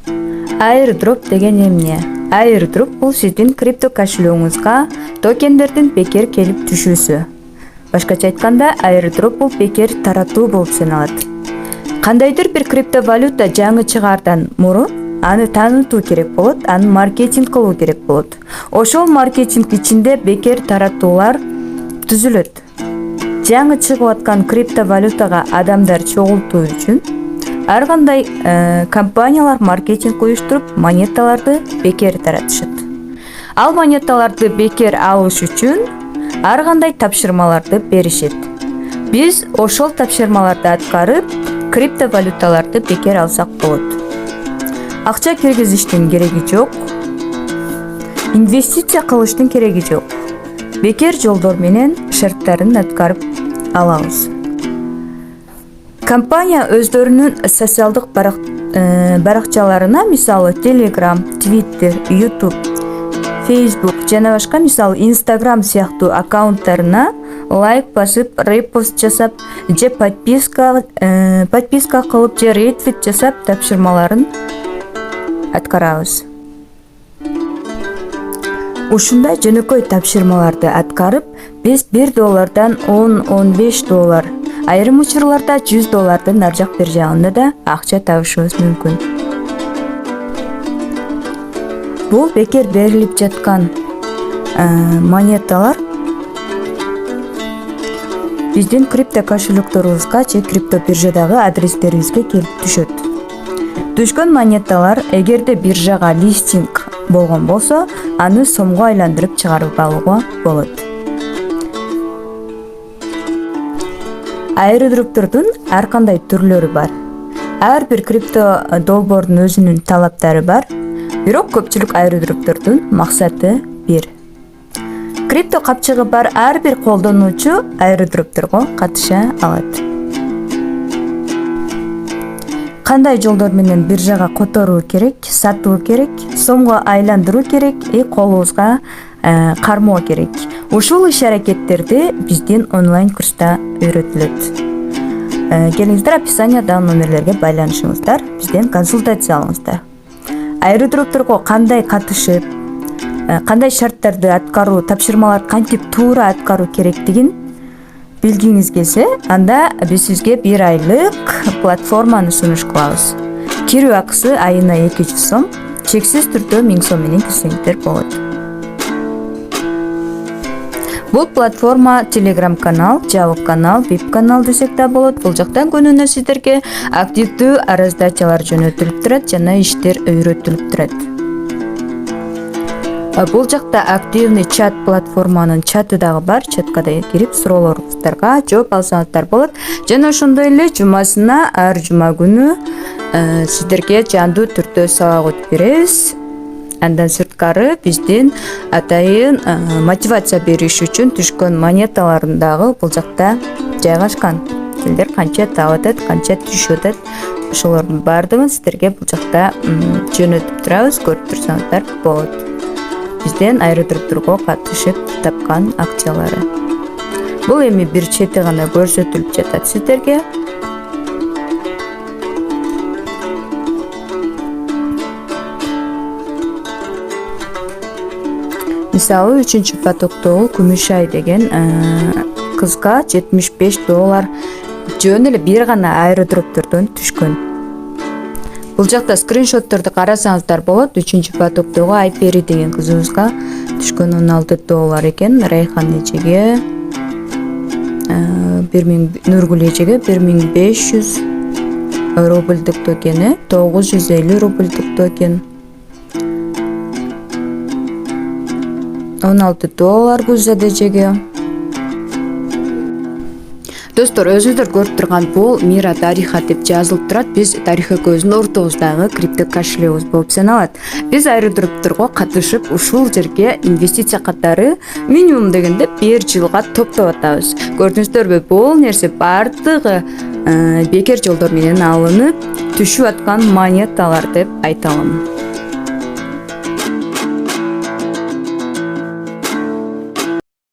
Airdrop деген эмне? Airdrop бул сиздин крипто кошелегиңизга токендердин бекер келип түшүүсү. Башкача айтканда, airdrop бул бекер таратуу болуп саналат. Кандайдыр бир криптовалюта жаңы чыгаардан мурун аны таанытуу керек болот, аны маркетинг кылуу керек болот. Ошол маркетинг ичинде бекер таратуулар түзүлөт. Жаңы чыгып аткан криптовалютага адамдар чогултуу үчүн ар кандай компаниялар маркетинг уюштуруп монеталарды бекер таратышат. Ал монеталарды бекер алыш үчүн ар кандай тапшырмаларды беришет. Биз ошол тапшырмаларды аткарып, криптовалюталарды бекер алсак болот. Акча киргизиштин кереги жок. Инвестиция кылыштын кереги жок. Бекер жолдор менен шарттарын аткарып алабыз. Компания өздөрүнүн социалдык баракчаларына, мисалы Telegram, Twitter, YouTube, Facebook жана башка, мисалы Instagram сыяктуу аккаунттарына лайк басып, репост жасап, же подписка кылып, же ретвит жасап тапшырмаларын аткарабыз. Ушундай жөнөкөй тапшырмаларды аткарып, биз $1 $10-15, айрым учурларда $100 ар жак бер жагында да акча табышыбыз мүмкүн. Бул бекер берилип жаткан монеталар биздин крипто кошелекторубузга же крипто биржадагы адрестерибизге келип түшөт. Түшкөн монеталар эгерде биржага листинг болгон болсо, аны сомго айландырып чыгарып алууга болот. Airdropтордун ар кандай түрлөрү бар. Ар бир крипто долбоордун өзүнүн талаптары бар. Бирок көпчүлүк airdropтордун максаты бир. Крипто капчыгы бар ар бир колдонуучу airdropторго катыша алат. Кандай жолдор менен биржага которуу керек, сатуу керек, сомго айландыруу керек, колубузга кармоо керек. Ушул иш-аракеттерди биздин онлайн курста үйрөтүлөт. Келиңиздер, описаниядагы номерлерге байланышыңыздар, бизден консультация алыңыздар. Airdropторго кандай катышып, кандай шарттарды аткаруу, тапшырмалар кантип туура аткаруу керектигин билгиңиз келсе, анда биз сизге 1 айлык платформаны сунуш кылабыз. Кирүү акысы айына 200 сом, чексиз түрдө 1000 сом менен кирсеңиздер болот. Бул платформа Telegram канал, жабык канал, VIP канал десек да болот. Бул жактан күнүнө сиздерге активдүү раздачалар жөнөтүлүп турат жана иштер үйрөтүлүп турат. Бул жакта активный чат платформанын чаты дагы бар. Чатка да кирип суроолоруңуздарга жооп алсаңыздар болот. Жана ошондой эле жумасына ар жума күнү сиздерге жандуу түрдө сабак өтүп беребиз. Андан сырткары биздин атайын мотивация бериш үчүн түшкөн монеталарын дагы бул жакта жайгашкан. Сиздер канча таап атат, канча түшүп атат, ошолордун баардыгын сиздерге бул жакта жөнөтүп турабыз, көрүп турсаңыздар болот. Бизден airdropторго катышып тапкан акчалары. Бул эми бир чети гана көрсөтүлүп жатат сиздерге. Мисалы, 3-чү потоктогу Күмүшай деген кызга $75 жөн эле бир гана airdropтордон түшкөн. Бул жакта скриншотторду карасаңыздар болот. 3-чү потоктогу Айпери деген кызыбызга түшкөн $16 экен. Райхан эжеге, Нургүл эжеге 1500 рубльдук токени, 950 рубльдук токен, $16 Гуззад эжеге. Достор, өзүңүздөр көрүп турган бул Мира Дариха деп жазылып турат. Биз Дариха экөөбүздүн ортобуздагы крипто кошелегибиз болуп саналат. Биз airdropторго катышып, ушул жерге инвестиция катары минимум дегенде 1 жылга топтоп атабыз. Көрдүңүздөрбү, бул нерсе бардыгы бекер жолдор менен алынып, түшүп аткан монеталар деп айта алам.